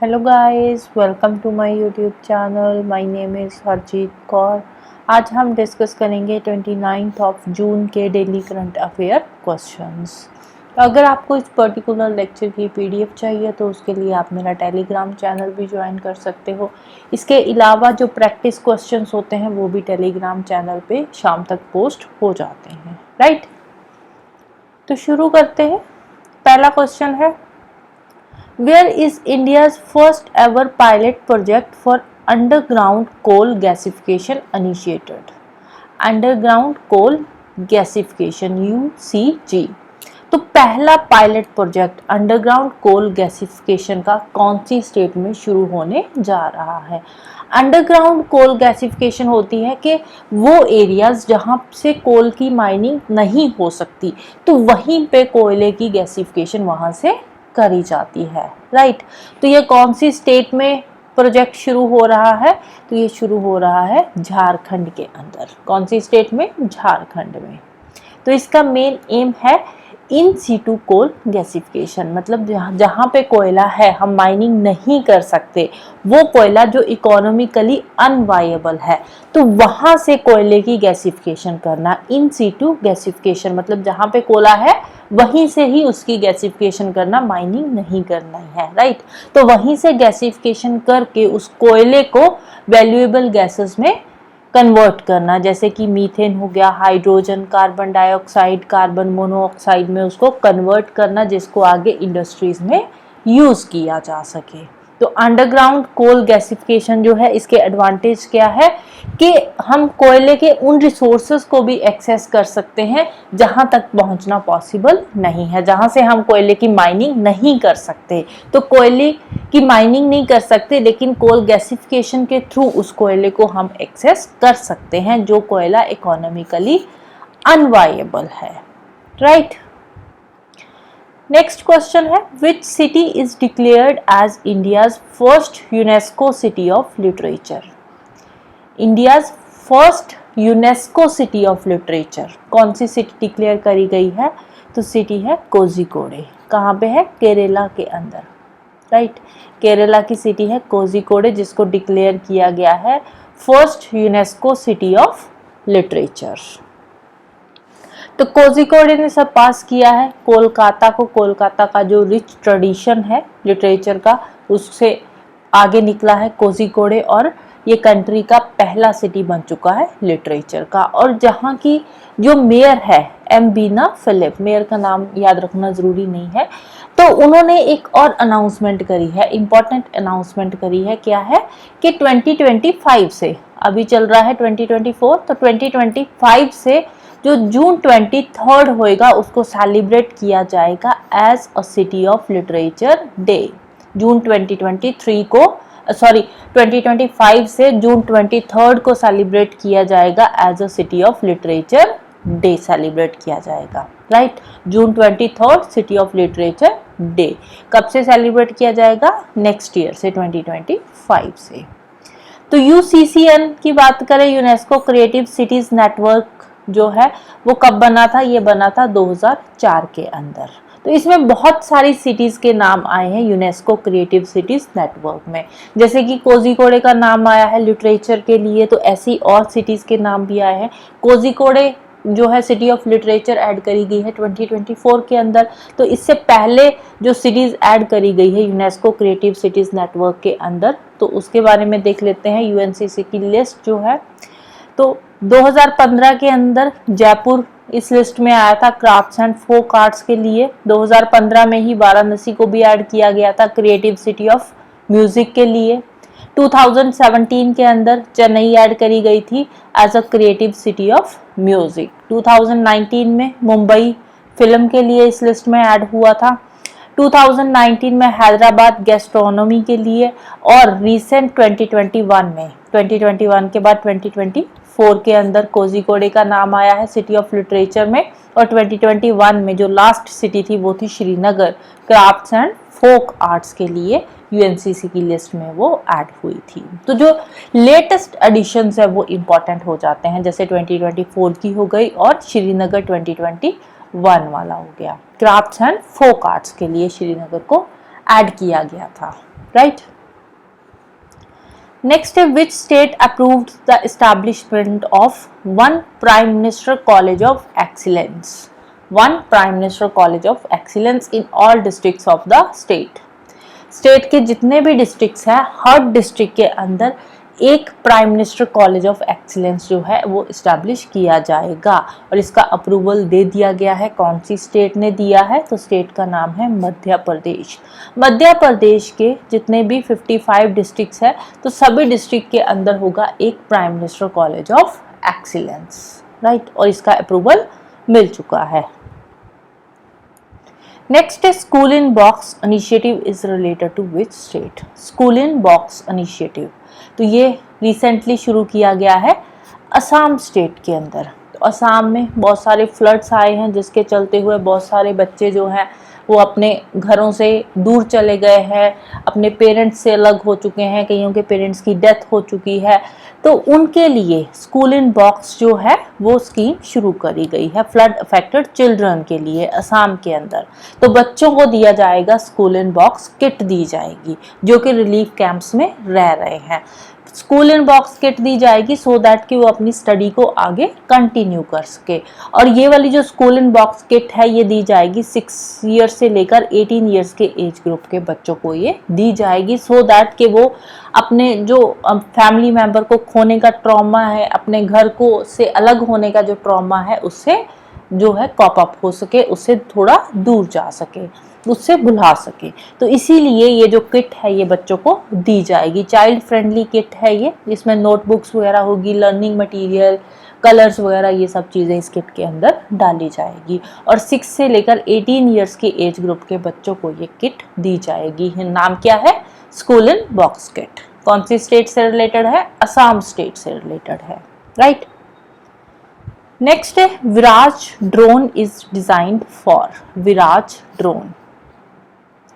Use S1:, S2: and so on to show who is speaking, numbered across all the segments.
S1: Hello guys, welcome to my YouTube channel. My name is Harjeet Kaur. आज हम discuss करेंगे 29 of June के daily current affair questions. अगर आपको इस पर्टिकुलर लेक्चर की पीडीएफ चाहिए तो उसके लिए आप मेरा टेलीग्राम चैनल भी ज्वाइन कर सकते हो। इसके अलावा जो प्रैक्टिस क्वेश्चंस होते हैं वो भी टेलीग्राम चैनल पे शाम तक पोस्ट हो जाते हैं, राइट। तो शुरू करते हैं। पहला क्वेश्चन है, Where is India's first ever pilot project for underground coal gasification initiated? Underground coal gasification UCG। तो पहला pilot project underground coal gasification का कौन सी स्टेट में शुरू होने जा रहा है? अंडरग्राउंड कोल गैसिफिकेशन होती है कि वो एरियाज जहाँ से कोल की माइनिंग नहीं हो सकती तो वहीं पे कोयले की गैसिफिकेशन वहाँ से करी जाती है, राइट। तो ये कौन सी स्टेट में प्रोजेक्ट शुरू हो रहा है? तो ये शुरू हो रहा है झारखंड के अंदर। कौन सी स्टेट में? झारखंड में। तो इसका मेन एम है इन सीटू कोल गैसिफिकेशन, मतलब जहाँ पे कोयला है हम माइनिंग नहीं कर सकते, वो कोयला जो इकोनॉमिकली अनवायबल है तो वहाँ से कोयले की गैसिफिकेशन करना। इन सीटू गैसिफिकेशन मतलब जहाँ पे कोयला है वहीं से ही उसकी गैसिफिकेशन करना, माइनिंग नहीं करना है, राइट। तो वहीं से गैसिफिकेशन करके उस कोयले को वैल्यूएबल गैसेस में कन्वर्ट करना, जैसे कि मीथेन हो गया, hydrogen, carbon dioxide, carbon monoxide में उसको कन्वर्ट करना जिसको आगे इंडस्ट्रीज में यूज किया जा सके। तो अंडरग्राउंड कोल गैसिफिकेशन जो है इसके एडवांटेज क्या है कि हम कोयले के उन रिसोर्सेज को भी एक्सेस कर सकते हैं जहां तक पहुंचना पॉसिबल नहीं है, जहां से हम कोयले की माइनिंग नहीं कर सकते। तो कोयले की माइनिंग नहीं कर सकते लेकिन कोल गैसिफिकेशन के थ्रू उस कोयले को हम एक्सेस कर सकते हैं जो कोयला इकोनॉमिकली अनवायबल है, राइट। नेक्स्ट क्वेश्चन है, which city is declared as India's first UNESCO city of literature? India's first UNESCO city of literature कौन सी सिटी डिक्लेयर करी गई है? तो सिटी है कोझिकोडे। कहाँ पे है? केरला के अंदर, राइट। केरला की सिटी है कोझिकोडे जिसको डिक्लेयर किया गया है first UNESCO city of literature. तो कोझिकोडे ने सब पास किया है कोलकाता को। कोलकाता का जो रिच ट्रेडिशन है लिटरेचर का उससे आगे निकला है कोझिकोडे और ये कंट्री का पहला सिटी बन चुका है लिटरेचर का। और जहाँ की जो मेयर है एम बीना फिलिप, मेयर का नाम याद रखना जरूरी नहीं है, तो उन्होंने एक और अनाउंसमेंट करी है, इंपॉर्टेंट अनाउंसमेंट करी है। क्या है कि 2025 से, अभी चल रहा है 2024, तो 2025 से जो जून 23 होएगा उसको सेलिब्रेट किया जाएगा as a city of literature day. June 2023 को 2025 से जून 23 को सेलिब्रेट किया जाएगा as a city of literature day celebrate किया जाएगा, right. June 23 city of literature day कब से सेलिब्रेट किया जाएगा? नेक्स्ट ईयर से, 2025 से। तो यूसीसीएन की बात करें, यूनेस्को क्रिएटिव सिटीज नेटवर्क जो है वो कब बना था? ये बना था 2004 के अंदर। तो इसमें बहुत सारी सिटीज के नाम आए हैं यूनेस्को क्रिएटिव सिटीज नेटवर्क में, जैसे कि कोझिकोडे का नाम आया है लिटरेचर के लिए, तो ऐसी और सिटीज के नाम भी आए हैं। कोझिकोडे जो है सिटी ऑफ लिटरेचर ऐड करी गई है 2024 के अंदर। तो इससे पहले जो सिटीज ऐड करी गई है यूनेस्को क्रिएटिव सिटीज नेटवर्क के अंदर, तो उसके बारे में देख लेते हैं। यूएनसीसी की लिस्ट जो है, तो 2015 के अंदर जयपुर इस लिस्ट में आया था क्राफ्ट्स एंड फोक आर्ट्स के लिए। 2015 में ही वाराणसी को भी ऐड किया गया था क्रिएटिव सिटी ऑफ म्यूजिक के लिए। 2017 के अंदर चेन्नई ऐड करी गई थी as a creative city of music. 2019 में मुंबई फिल्म के लिए इस लिस्ट में ऐड हुआ था। 2019 में हैदराबाद गैस्ट्रोनॉमी के लिए, और रिसेंट 2021 के बाद 2024 के अंदर कोझिकोडे का नाम आया है सिटी ऑफ लिटरेचर में। और 2021 में जो लास्ट सिटी थी वो थी Srinagar, crafts and folk arts के लिए यूएनसीसी की लिस्ट में वो ऐड हुई थी। तो जो लेटेस्ट एडिशंस है वो इम्पोर्टेंट हो जाते हैं, जैसे 2024 की हो गई और श्रीनगर 2021 वाला हो गया। क्राफ्ट्स एंड फोक आर्ट्स के लिए श्रीनगर को ऐड किया गया था। राइट। नेक्स्ट है which state approved the establishment of one prime minister college of excellence, one prime minister college of excellence in all districts of the state. State के जितने भी डिस्ट्रिक्ट्स हैं, हर डिस्ट्रिक्ट के अंदर एक prime minister college of excellence जो है वो इस्टेब्लिश किया जाएगा, और इसका अप्रूवल दे दिया गया है। कौन सी स्टेट ने दिया है? तो स्टेट का नाम है मध्य प्रदेश। मध्य प्रदेश के जितने भी 55 डिस्ट्रिक्ट्स हैं, तो सभी डिस्ट्रिक्ट के अंदर होगा एक prime minister college of excellence, right, और इसका अप्रूवल मिल चुका है। नेक्स्ट है school in box initiative is related to which state? School in box initiative, तो ये रिसेंटली शुरू किया गया है असम स्टेट के अंदर। तो असम में बहुत सारे फ्लड्स आए हैं, जिसके चलते हुए बहुत सारे बच्चे जो हैं वो अपने घरों से दूर चले गए हैं, अपने पेरेंट्स से अलग हो चुके हैं, कईयों के पेरेंट्स की डेथ हो चुकी है। तो उनके लिए स्कूल इन बॉक्स जो है वो स्कीम शुरू करी गई है फ्लड अफेक्टेड चिल्ड्रन के लिए असम के अंदर। तो बच्चों को दिया जाएगा स्कूल इन बॉक्स किट दी जाएगी, जो कि रिलीफ कैंप्स में रह रहे हैं। स्कूल इन बॉक्स किट दी जाएगी सो दैट कि वो अपनी स्टडी को आगे कंटिन्यू कर सके। और ये वाली जो स्कूल इन बॉक्स किट है ये दी जाएगी 6 ईयर्स से लेकर 18 ईयर्स के एज ग्रुप के बच्चों को ये दी जाएगी, सो दैट कि वो अपने जो फैमिली मेंबर को खोने का ट्रॉमा है, अपने घर को से अलग होने का जो ट्रॉमा है, उससे जो है कॉप अप हो सके, उससे थोड़ा दूर जा सके, उससे भुला सके। तो इसीलिए ये जो किट है ये बच्चों को दी जाएगी। चाइल्ड फ्रेंडली किट है ये, जिसमें नोटबुक्स वगैरह होगी, लर्निंग मटेरियल, कलर्स वगैरह, ये सब चीज़ें इस किट के अंदर डाली जाएगी। और 6 से लेकर 18 ईयर्स के एज ग्रुप के बच्चों को ये किट दी जाएगी। नाम क्या है? School in box kit. कौन सी स्टेट से रिलेटेड है? असम स्टेट से रिलेटेड है, राइट। नेक्स्ट है Viraj drone is designed for. Viraj drone,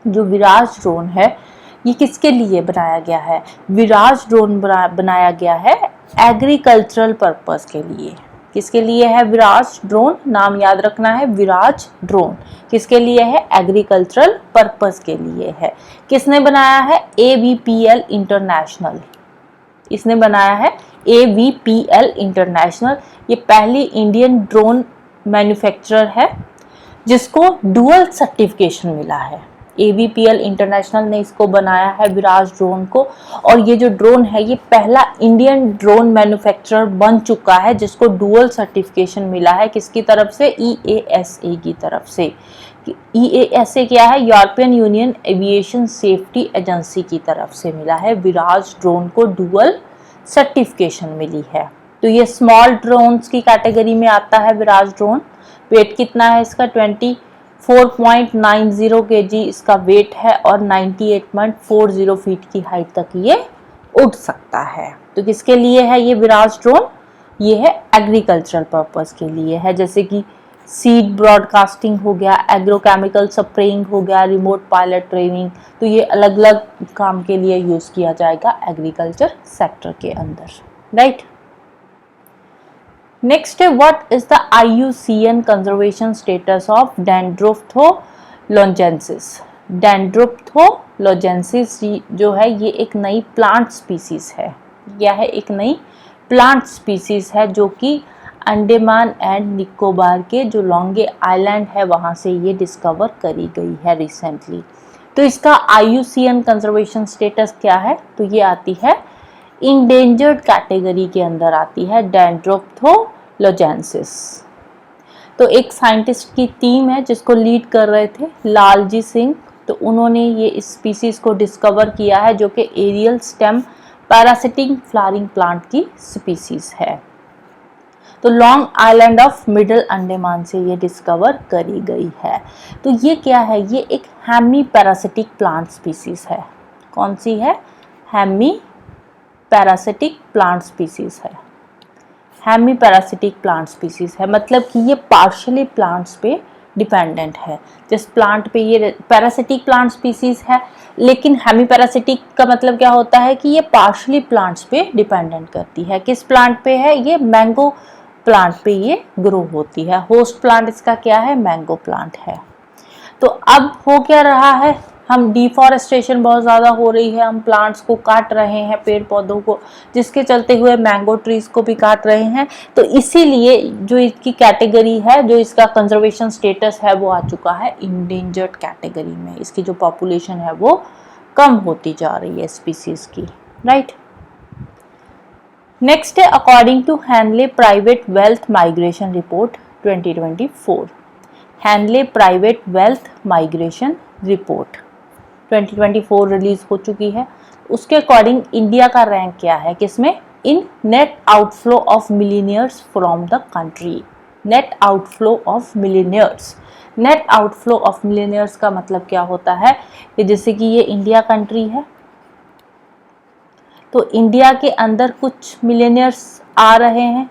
S1: जो विराज ड्रोन है ये किसके लिए बनाया गया है? विराज ड्रोन बनाया गया है एग्रीकल्चरल पर्पस के लिए। किसके लिए है विराज ड्रोन? नाम याद रखना है, विराज ड्रोन किसके लिए है? एग्रीकल्चरल पर्पस के लिए है। किसने बनाया है? AVPL इंटरनेशनल, इसने बनाया है AVPL इंटरनेशनल। ये पहली इंडियन ड्रोन मैन्युफैक्चरर है जिसको डुअल सर्टिफिकेशन मिला है। AVPL इंटरनेशनल ने इसको बनाया है विराज ड्रोन को, और ये जो ड्रोन है ये पहला इंडियन ड्रोन मैन्युफैक्चरर बन चुका है जिसको डुअल सर्टिफिकेशन मिला है। किसकी तरफ से? EASA की तरफ से। EASA क्या है? European union aviation safety agency की तरफ से मिला है। विराज ड्रोन को डुअल सर्टिफिकेशन मिली है। तो ये स्मॉल ड्रोन्स की कैटेगरी में आता है विराज ड्रोन। वेट कितना है इसका? 24.90 kg इसका वेट है, और 98.40 फीट की हाइट तक ये उड़ सकता है। तो किसके लिए है ये विराज ड्रोन? ये है एग्रीकल्चरल पर्पस के लिए है, जैसे कि सीड ब्रॉडकास्टिंग हो गया, एग्रोकेमिकल स्प्रेइंग हो गया, रिमोट पायलट ट्रेनिंग। तो ये अलग अलग काम के लिए यूज किया जाएगा एग्रीकल्चर सेक्टर के अंदर, राइट। नेक्स्ट है what is the IUCN conservation status of डेंड्रोफ्थोलोजेंसिस। डेंड्रोफ्थोलोजेंसिस जो है ये एक नई प्लांट स्पीसीज है। यह है एक नई प्लांट स्पीसीज है जो कि अंडमान एंड निकोबार के जो लॉन्गे आइलैंड है वहाँ से ये डिस्कवर करी गई है रिसेंटली। तो इसका IUCN कंजर्वेशन स्टेटस क्या है? तो ये आती है इंडेंजर्ड कैटेगरी के अंदर आती है डेंड्रोफ्थोलोजेंसिस। तो एक साइंटिस्ट की टीम है जिसको लीड कर रहे थे लालजी सिंह, तो उन्होंने ये इस स्पीसीज को डिस्कवर किया है जो कि aerial stem parasitic flowering plant की स्पीसीज है। तो long island of middle Andaman से ये डिस्कवर करी गई है। तो ये क्या है? ये एक हेमी पैरासिटिक प्लांट स्पीसीज है। कौन सी है? हेमी पैरासिटिक प्लांट स्पीसीज है। हेमी पैरासिटिक प्लांट स्पीसीज है मतलब कि ये पार्शियली प्लांट्स पे डिपेंडेंट है। जिस प्लांट पे ये पैरासिटिक प्लांट स्पीसीज है, लेकिन हेमी पैरासिटिक का मतलब क्या होता है कि ये पार्शियली प्लांट्स पे डिपेंडेंट करती है। किस प्लांट पे है? ये मैंगो प्लांट पे ये ग्रो होती है। होस्ट प्लांट इसका क्या है? मैंगो प्लांट है। तो अब हो क्या रहा है? हम डिफॉरेस्टेशन बहुत ज़्यादा हो रही है, हम प्लांट्स को काट रहे हैं, पेड़ पौधों को, जिसके चलते हुए मैंगो ट्रीज को भी काट रहे हैं। तो इसीलिए जो इसकी कैटेगरी है, जो इसका कंजर्वेशन स्टेटस है, वो आ चुका है इंडेंजर्ड कैटेगरी में। इसकी जो पॉपुलेशन है वो कम होती जा रही है स्पीसीज की, राइट। नेक्स्ट है according to Henley private wealth migration report 2024। Henley private wealth migration report 2024 release हो चुकी है। उसके अकॉर्डिंग इंडिया का रैंक क्या है, किसमें? इन net outflow of millionaires from the country. Net outflow of millionaires. Net outflow of millionaires का मतलब क्या होता है कि जैसे कि ये इंडिया कंट्री है, तो इंडिया के अंदर कुछ मिलीनियर्स आ रहे हैं,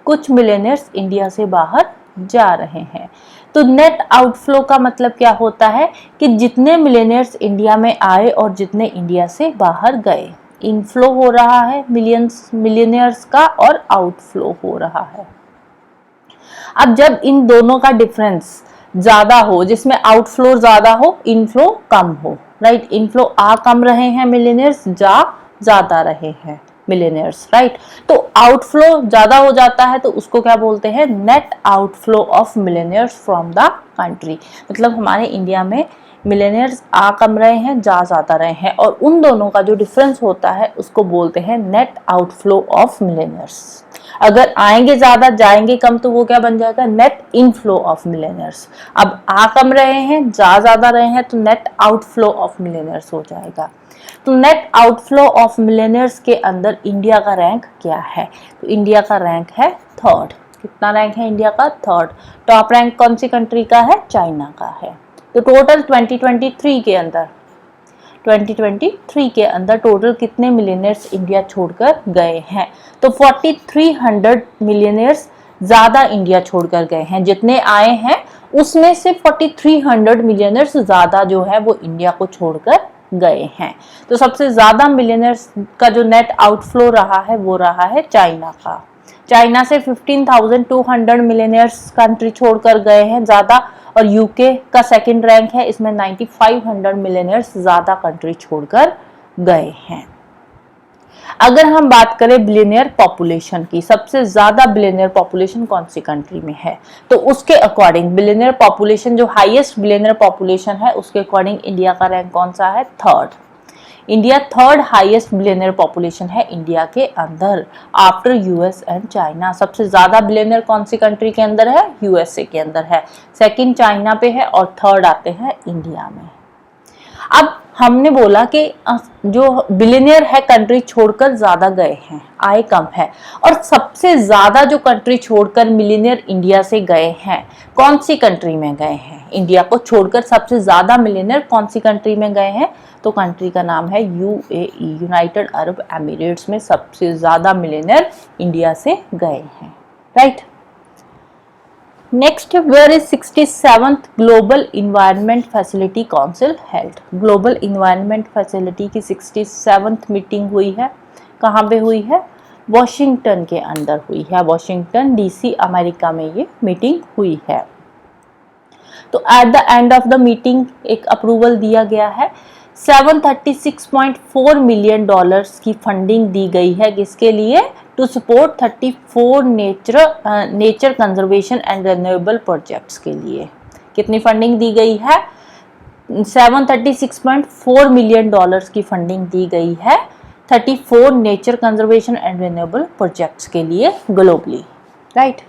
S1: कुछ मिलीनियर्स इंडिया से बाहर जा रहे हैं। तो नेट आउटफ्लो का मतलब क्या होता है कि जितने मिलीनियर्स इंडिया में आए और जितने इंडिया से बाहर गए। इनफ्लो हो रहा है मिलीनियर्स का और आउटफ्लो हो रहा है। अब जब इन दोनों का डिफरेंस ज्यादा हो, जिसमें आउटफ्लो ज्यादा हो, इनफ्लो कम हो, राइट। इनफ्लो आ कम रहे हैं मिलीनियर्स, जा ज्यादा रहे हैं मिलीनियर्स, राइट। तो आउटफ्लो ज्यादा हो जाता है तो उसको क्या बोलते हैं? Net outflow of millionaires from the country. मतलब हमारे इंडिया में मिलीनियर्स आ कम रहे हैं, जा ज्यादा रहे हैं, और उन दोनों का जो डिफरेंस होता है उसको बोलते हैं नेट आउटफ्लो ऑफ मिलीनियर्स। अगर आएंगे ज्यादा जाएंगे कम तो वो क्या बन जाएगा? Net inflow of millionaires. अब आ कम रहे हैं, जा ज्यादा रहे हैं, तो नेट आउटफ्लो ऑफ मिलीनियर्स हो जाएगा। तो नेट आउटफ्लो ऑफ मिलीनियर्स के अंदर इंडिया का रैंक क्या है? तो इंडिया का रैंक है थर्ड। कितना रैंक है इंडिया का? थर्ड। टॉप रैंक कौन सी कंट्री का है? चाइना का है। तो टोटल 2023 के अंदर टोटल कितने मिलीनियर्स इंडिया छोड़कर गए हैं? तो 4300 मिलीनियर्स ज्यादा इंडिया छोड़कर गए हैं। जितने आए हैं उसमें से 4300 मिलीनियर्स ज्यादा जो है वो इंडिया को छोड़कर गए हैं। तो सबसे ज्यादा मिलीनियर्स का जो नेट आउटफ्लो रहा है वो रहा है चाइना का। चाइना से 15,200 मिलीनियर्स कंट्री छोड़कर गए हैं ज्यादा, और यूके का सेकंड रैंक है, इसमें 9500 मिलीनियर्स ज्यादा कंट्री छोड़कर गए हैं। अगर हम बात करें बिलियनियर पॉपुलेशन की, सबसे ज्यादा बिलियनियर पॉपुलेशन कौन सी कंट्री में है, तो उसके अकॉर्डिंग बिलियनियर पॉपुलेशन, जो हाईएस्ट बिलियनियर पॉपुलेशन है, उसके अकॉर्डिंग इंडिया का रैंक कौन सा है? Third. India third highest billionaire population है इंडिया के अंदर, आफ्टर यूएस एंड चाइना। सबसे ज्यादा बिलियनियर कौन सी कंट्री के अंदर है? यूएसए के अंदर है। सेकंड चाइना पे है और थर्ड आते हैं इंडिया में। अब हमने बोला कि जो बिलियनियर है कंट्री छोड़कर ज्यादा गए हैं, आय कम है, और सबसे ज्यादा जो कंट्री छोड़कर मिलियनियर इंडिया से गए हैं, कौन सी कंट्री में गए हैं? इंडिया को छोड़कर सबसे ज्यादा मिलियनियर कौन सी कंट्री में गए हैं? तो कंट्री का नाम है यूएई, यूनाइटेड अरब एमिरेट्स में सबसे ज्यादा मिलियनियर इंडिया से गए हैं, right. Next, where is 67th global environment facility council held? Global environment facility की 67th मीटिंग हुई है। कहाँ पे हुई है? वॉशिंगटन के अंदर हुई है। वॉशिंगटन डीसी अमेरिका में ये मीटिंग हुई है। तो at the end of the meeting एक अप्रूवल दिया गया है। 736.4 मिलियन डॉलर्स की फंडिंग दी गई है, किसके लिए? To support 34 nature conservation and renewable projects के लिए। कितनी फंडिंग दी गई है? 736.4 मिलियन डॉलर्स की फंडिंग दी गई है 34 nature conservation and renewable projects के लिए ग्लोबली, राइट।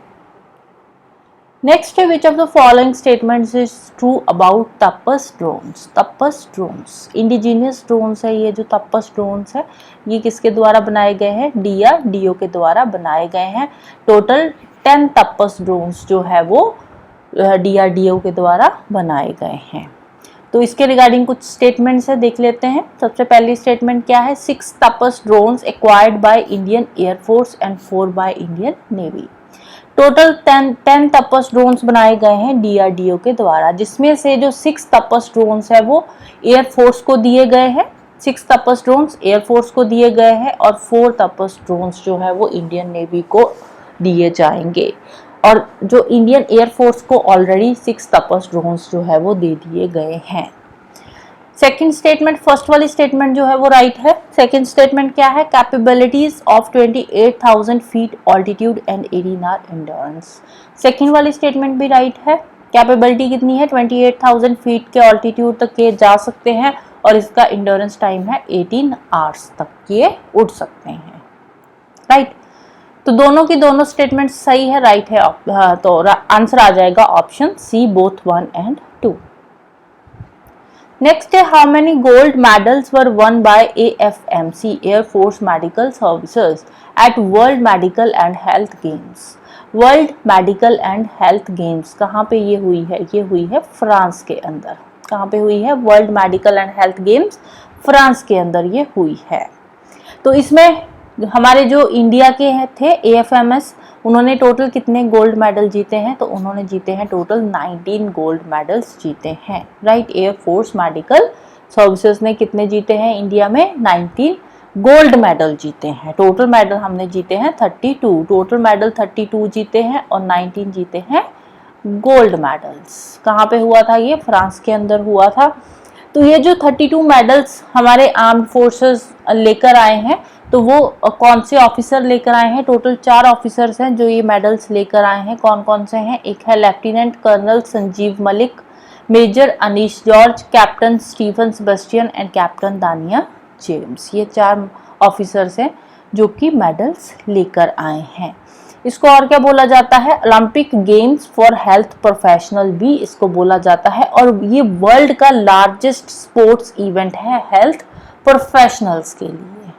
S1: नेक्स्ट है, which of the following statements is true about Tapas drones? तपस drones indigenous drones है। ये जो तपस ड्रोन्स है ये किसके द्वारा बनाए गए हैं? डीआरडीओ के द्वारा बनाए गए हैं। टोटल 10 तपस ड्रोन्स जो है वो डीआरडीओ के द्वारा बनाए गए हैं। तो इसके रिगार्डिंग कुछ स्टेटमेंट्स है, देख लेते हैं। सबसे पहली स्टेटमेंट क्या है? 6 Tapas drones acquired by Indian air force and 4 by Indian navy. Total 10 Tapas drones बनाए गए हैं डीआरडीओ के द्वारा, जिसमें से जो 6 तपस ड्रोन्स है वो एयरफोर्स को दिए गए हैं। 6 तपस ड्रोन्स एयरफोर्स को दिए गए हैं और 4 तपस ड्रोन्स जो है वो इंडियन नेवी को दिए जाएंगे। और जो इंडियन एयरफोर्स को ऑलरेडी 6 तपस ड्रोन्स जो है वो दे दिए गए हैं। सेकंड स्टेटमेंट, फर्स्ट वाली स्टेटमेंट जो है वो राइट है। सेकंड स्टेटमेंट क्या है, capabilities of 28,000 feet altitude and 18 hour endurance. Second वाली स्टेटमेंट भी राइट है। कैपेबिलिटी कितनी है, 28,000 फीट के ऑल्टीट्यूड तक ये जा सकते हैं और इसका एंड्योरेंस टाइम है 18 आवर्स तक ये उड़ सकते हैं, राइट। तो दोनों की दोनों स्टेटमेंट सही है, राइट है। तो आंसर आ जाएगा option C, both 1 and 2। Next है, how many gold medals were won by AFMC air force medical services at world medical and health games. World medical and health games कहाँ पे ये हुई है, ये हुई है फ्रांस के अंदर। कहाँ पे हुई है, world medical and health games France के अंदर ये हुई है। तो इसमें हमारे जो इंडिया के थे AFMS, उन्होंने टोटल कितने गोल्ड मेडल जीते हैं, तो उन्होंने जीते हैं टोटल 19 गोल्ड मेडल्स जीते हैं, right. Air force medical services ने कितने जीते हैं इंडिया में, 19 गोल्ड मेडल जीते हैं। टोटल मेडल हमने जीते हैं 32, टोटल मेडल 32 जीते हैं और 19 जीते हैं गोल्ड मेडल्स। कहाँ पे हुआ था ये, फ्रांस के अंदर हुआ था। तो ये जो 32 मेडल्स हमारे आर्म्ड फोर्सेस लेकर आए हैं, तो वो कौन से ऑफिसर लेकर आए हैं, टोटल 4 ऑफिसर्स हैं जो ये मेडल्स लेकर आए हैं। कौन कौन से हैं, एक है lieutenant colonel Sanjeev Malik, major Anish George, captain Stephen Sebastian and captain Dania James. ये 4 ऑफिसर्स हैं जो कि मेडल्स लेकर आए हैं। इसको और क्या बोला जाता है, Olympic games for health professional भी इसको बोला जाता है, और ये वर्ल्ड का लार्जेस्ट स्पोर्ट्स इवेंट है हेल्थ प्रोफेशनल्स के लिए,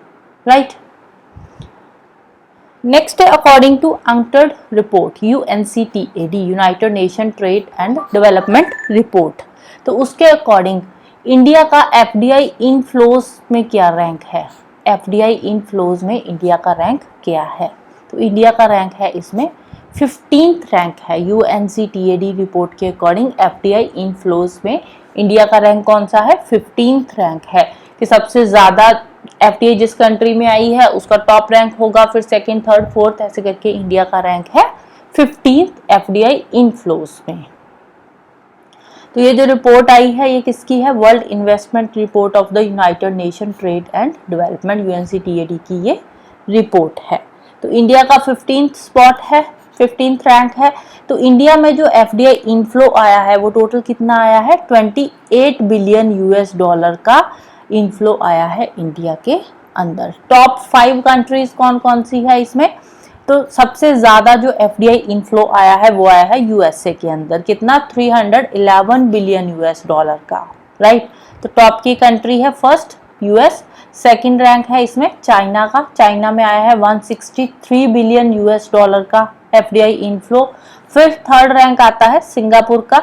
S1: राइट। नेक्स्ट है, according to UNCTAD report UNCTAD, United Nation Trade and Development report, तो उसके अकॉर्डिंग इंडिया का FDI इनफ्लोज में क्या रैंक है, FDI इनफ्लोज में इंडिया का रैंक क्या है, तो इंडिया का रैंक है इसमें 15th रैंक है। UNCTAD रिपोर्ट के अकॉर्डिंग FDI इनफ्लोज में इंडिया का रैंक कौन सा है, 15th रैंक है, कि सबसे ज्यादा FDI जिस कंट्री में आई है उसका टॉप रैंक होगा, फिर सेकंड, थर्ड, फोर्थ ऐसे करके इंडिया का रैंक है 15th FDI इनफ्लोज में। तो ये जो रिपोर्ट आई है ये किसकी है, world investment report of the United Nation Trade and development, UNCTAD की ये रिपोर्ट है। तो इंडिया का 15th स्पॉट है, 15th रैंक है। तो इंडिया में जो FDI इनफ्लो आया है वो टोटल कितना आया है, 28 बिलियन US$ का इनफ्लो आया है इंडिया के अंदर। टॉप 5 कंट्रीज कौन कौन सी है इसमें, तो सबसे ज्यादा जो FDI इनफ्लो आया है वो आया है USA के अंदर, कितना, 311 बिलियन US$ का, राइट। तो टॉप की कंट्री है फर्स्ट US, सेकंड रैंक है इसमें चाइना का, चाइना में आया है 163 बिलियन US$ का FDI इनफ्लो। फिर थर्ड रैंक आता है सिंगापुर का,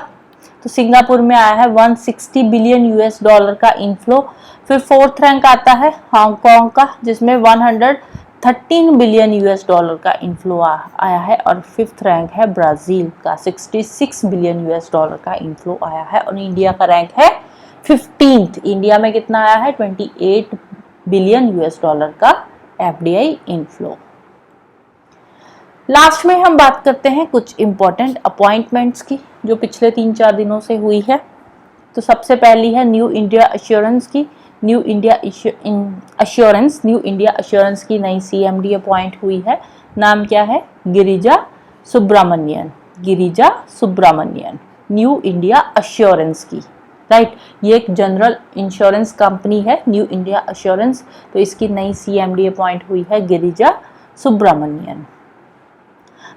S1: तो सिंगापुर में आया है 160 बिलियन US$ का इनफ्लो। फिर फोर्थ रैंक आता है हांगकांग का जिसमें 113 बिलियन US$ का इनफ्लो आया है, और फिफ्थ रैंक है ब्राजील का, 66 बिलियन US$ का इनफ्लो आया है, और इंडिया का रैंक है 15th। इंडिया में कितना आया है, 28 बिलियन US$ का FDI इनफ्लो। लास्ट में हम बात करते हैं कुछ इंपॉर्टेंट अपॉइंटमेंट्स की जो पिछले 3-4 दिनों से हुई है। तो सबसे पहली है न्यू इंडिया एश्योरेंस की, न्यू इंडिया एश्योरेंस की नई CMD अपॉइंट हुई है। नाम क्या है, Girija Subramanian, Girija Subramanian, new India assurance की, राइट। ये एक जनरल इंश्योरेंस कंपनी है न्यू इंडिया एश्योरेंस, तो इसकी नई CMD अपॉइंट हुई है गिरिजा सुब्रमण्यन।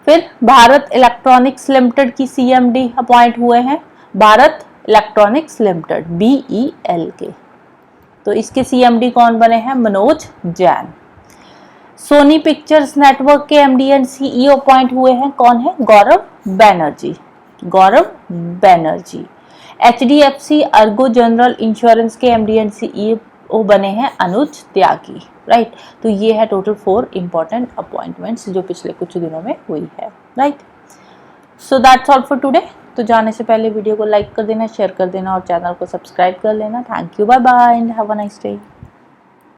S1: फिर भारत इलेक्ट्रॉनिक्स लिमिटेड की CMD अपॉइंट हुए हैं, भारत इलेक्ट्रॉनिक्स लिमिटेड BEL के, तो इसके CMD कौन बने हैं, Manoj Jain. Sony Pictures Network के MD एंड CEO अपॉइंट हुए हैं, कौन है, Gaurav Banerjee, Gaurav Banerjee. HDFC Ergo General Insurance के MD एंड CEO बने हैं अनुज त्यागी, राइट। तो ये है टोटल 4 इंपॉर्टेंट अपॉइंटमेंट्स जो पिछले कुछ दिनों में हुई है, right. So that's all for today. तो जाने से पहले वीडियो को लाइक कर देना, शेयर कर देना और चैनल को सब्सक्राइब कर लेना। Thank you, bye bye and have a nice day.